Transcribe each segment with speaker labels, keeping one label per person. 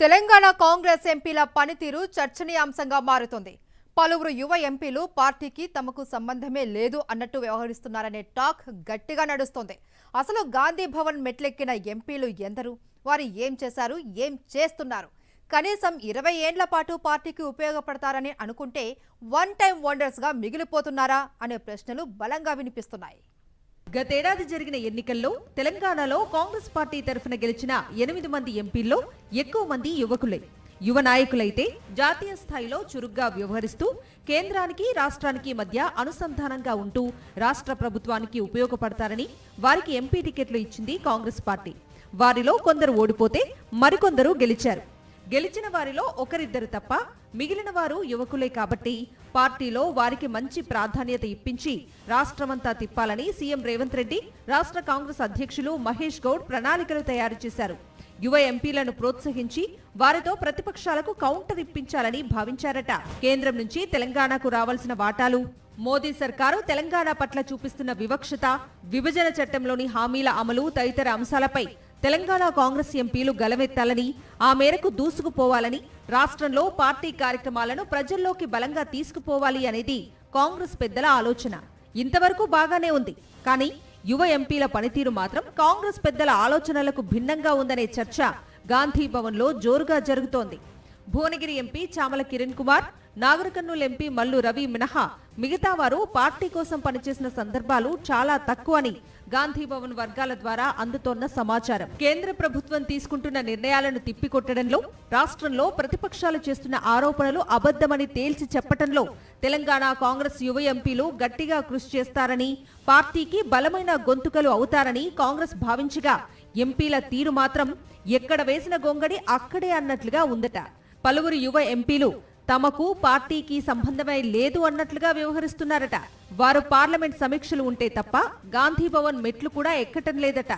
Speaker 1: తెలంగాణ కాంగ్రెస్ ఎంపీల పనితీరు చర్చనీయాంశంగా మారుతోంది. పలువురు యువ ఎంపీలు పార్టీకి తమకు సంబంధమే లేదు అన్నట్టు వ్యవహరిస్తున్నారనే టాక్ గట్టిగా నడుస్తోంది. అసలు గాంధీ భవన్ మెట్లెక్కిన ఎంపీలు ఎందరు? వారు ఏం చేశారు, ఏం చేస్తున్నారు? కనీసం 20 ఏండ్ల పాటు పార్టీకి ఉపయోగపడతారని అనుకుంటే వన్ టైం వండర్స్ గా మిగిలిపోతున్నారా అనే ప్రశ్నలు బలంగా వినిపిస్తున్నాయి.
Speaker 2: గతేడాది జరిగిన ఎన్నికల్లో తెలంగాణలో కాంగ్రెస్ పార్టీ తరఫున గెలిచిన 8 మంది ఎంపీల్లో ఎక్కువ మంది యువకులే. యువ నాయకులైతే జాతీయ స్థాయిలో చురుగ్గా వ్యవహరిస్తూ కేంద్రానికి రాష్ట్రానికి మధ్య అనుసంధానంగా ఉంటూ రాష్ట్ర ప్రభుత్వానికి ఉపయోగపడతారని వారికి ఎంపీ టికెట్లు ఇచ్చింది కాంగ్రెస్ పార్టీ. వారిలో కొందరు ఓడిపోతే మరికొందరు గెలిచారు. గెలిచిన వారిలో ఒకరిద్దరు తప్ప మిగిలిన వారు యువకులే కాబట్టి పార్టీలో వారికి మంచి ప్రాధాన్యత ఇప్పించి రాష్ట్రమంతా తిప్పాలని సీఎం రేవంత్ రెడ్డి, రాష్ట్ర కాంగ్రెస్ అధ్యక్షులు మహేష్ గౌడ్ ప్రణాళికలు తయారు చేశారు. యువ ఎంపీలను ప్రోత్సహించి వారితో ప్రతిపక్షాలకు కౌంటర్ ఇప్పించాలని భావించారట. కేంద్రం నుంచి తెలంగాణకు రావాల్సిన వాటాలు, మోదీ సర్కారు తెలంగాణ పట్ల చూపిస్తున్న వివక్షత, విభజన చట్టంలోని హామీల అమలు తదితర అంశాలపై తెలంగాణ కాంగ్రెస్ ఎంపీలు గలమెత్తాలని, ఆ మేరకు దూసుకుపోవాలని, రాష్ట్రంలో పార్టీ కార్యక్రమాలను ప్రజల్లోకి బలంగా తీసుకుపోవాలి అనేది కాంగ్రెస్ పెద్దల ఆలోచన. ఇంతవరకు బాగానే ఉంది. కానీ యువ ఎంపీల పనితీరు మాత్రం కాంగ్రెస్ పెద్దల ఆలోచనలకు భిన్నంగా ఉందనే చర్చ గాంధీ భవన్లో జోరుగా జరుగుతోంది. భువనగిరి ఎంపీ చామల కిరణ్ కుమార్, నాగర్-కర్నూల్ ఎంపీ మల్లు రవి మినహా మిగతా వారు పార్టీ కోసం పనిచేసిన సందర్భాలు చాలా తక్కువని గాంధీ భవన్ వర్గాల ద్వారా అందుతోన్న సమాచారం. కేంద్ర ప్రభుత్వం తీసుకుంటున్న నిర్ణయాలను తిప్పికొట్టడంలో, రాష్ట్రంలో ప్రతిపక్షాలు చేస్తున్న ఆరోపణలు అబద్ధమని తేల్చి చెప్పడంలో తెలంగాణ కాంగ్రెస్ యువ ఎంపీలు గట్టిగా కృషి చేస్తారని, పార్టీకి బలమైన గొంతుకలు అవుతారని కాంగ్రెస్ భావించగా, ఎంపీల తీరు మాత్రం ఎక్కడ వేసిన గొంగడి అక్కడే అన్నట్లుగా ఉందట. పలువురు యువ ఎంపీలు తమకు పార్టీకి సంబంధమే లేదు అన్నట్లుగా వ్యవహరిస్తున్నారట. వారు పార్లమెంట్ సమీక్షలు ఉంటే తప్ప గాంధీ భవన్ మెట్లు కూడా ఎక్కటం లేదట.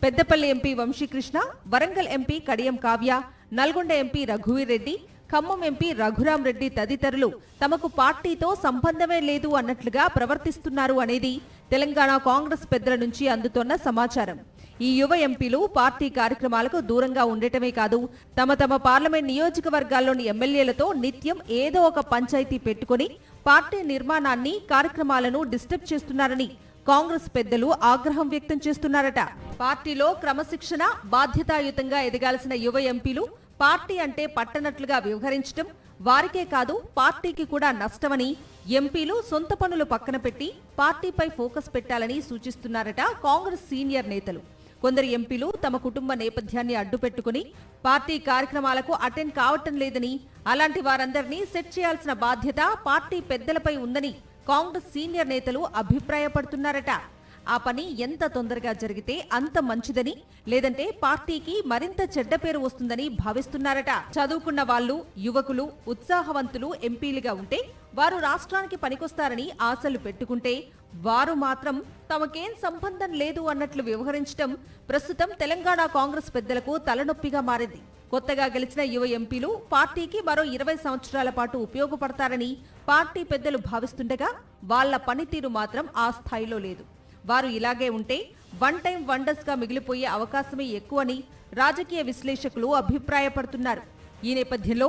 Speaker 2: Peddapalli MP Vamshi Krishna, Warangal MP Kadiyam Kavya, Nalgonda MP రఘువీర్ రెడ్డి, ఖమ్మం ఎంపీ రఘురాం రెడ్డి తదితరులు తమకు పార్టీతో సంబంధమే లేదు అన్నట్లుగా ప్రవర్తిస్తున్నారు అనేది తెలంగాణ కాంగ్రెస్ పెద్దల నుంచి అందుతోన్న సమాచారం. ఈ యువ ఎంపీలు పార్టీ కార్యక్రమాలకు దూరంగా ఉండటమే కాదు, తమ తమ పార్లమెంట్ నియోజకవర్గాల్లోని ఎమ్మెల్యేలతో నిత్యం ఏదో ఒక పంచాయతీ పెట్టుకుని పార్టీ నిర్మాణాన్ని, కార్యక్రమాలను డిస్టర్బ్ చేస్తున్నారని కాంగ్రెస్ పెద్దలు ఆగ్రహం వ్యక్తం చేస్తున్నారట. పార్టీలో క్రమశిక్షణ, బాధ్యతాయుతంగా ఎదగాల్సిన యువ ఎంపీలు పార్టీ అంటే పట్టనట్లుగా వ్యవహరించడం వారికే కాదు పార్టీకి కూడా నష్టమని ఎంపీలు సొంత పనులు పక్కన పెట్టి పార్టీపై ఫోకస్ పెట్టాలని సూచిస్తున్నారట కాంగ్రెస్ సీనియర్ నేతలు. కొందరు ఎంపీలు తమ కుటుంబ నేపథ్యాన్ని అడ్డుపెట్టుకుని పార్టీ కార్యక్రమాలకు అటెండ్ కావటం లేదని, అలాంటి వారందరినీ సెట్ చేయాల్సిన బాధ్యత పార్టీ పెద్దలపై ఉందని కాంగ్రెస్ సీనియర్ నేతలు అభిప్రాయపడుతున్నారట. ఆ పని ఎంత తొందరగా జరిగితే అంత మంచిదని, లేదంటే పార్టీకి మరింత చెడ్డ పేరు వస్తుందని భావిస్తున్నారట. చదువుకున్న వాళ్ళు, యువకులు, ఉత్సాహవంతులు ఎంపీలుగా ఉంటే వారు రాష్ట్రానికి పనికొస్తారని ఆశలు పెట్టుకుంటే వారు మాత్రం తమకేం సంబంధం లేదు అన్నట్లు వ్యవహరించడం ప్రస్తుతం తెలంగాణ కాంగ్రెస్ పెద్దలకు తలనొప్పిగా మారింది. కొత్తగా గెలిచిన యువ ఎంపీలు పార్టీకి మరో 20 సంవత్సరాల పాటు ఉపయోగపడతారని పార్టీ పెద్దలు భావిస్తుండగా వాళ్ల పనితీరు మాత్రం ఆ స్థాయిలో లేదు. వారు ఇలాగే ఉంటే వన్ టైం వండర్స్ గా మిగిలిపోయే అవకాశమే ఎక్కువని రాజకీయ విశ్లేషకులు అభిప్రాయపడుతున్నారు. ఈ నేపథ్యంలో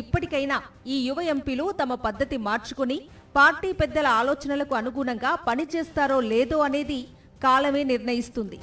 Speaker 2: ఇప్పటికైనా ఈ యువ ఎంపీలు తమ పద్ధతి మార్చుకుని పార్టీ పెద్దల ఆలోచనలకు అనుగుణంగా పనిచేస్తారో లేదో అనేది కాలమే నిర్ణయిస్తుంది.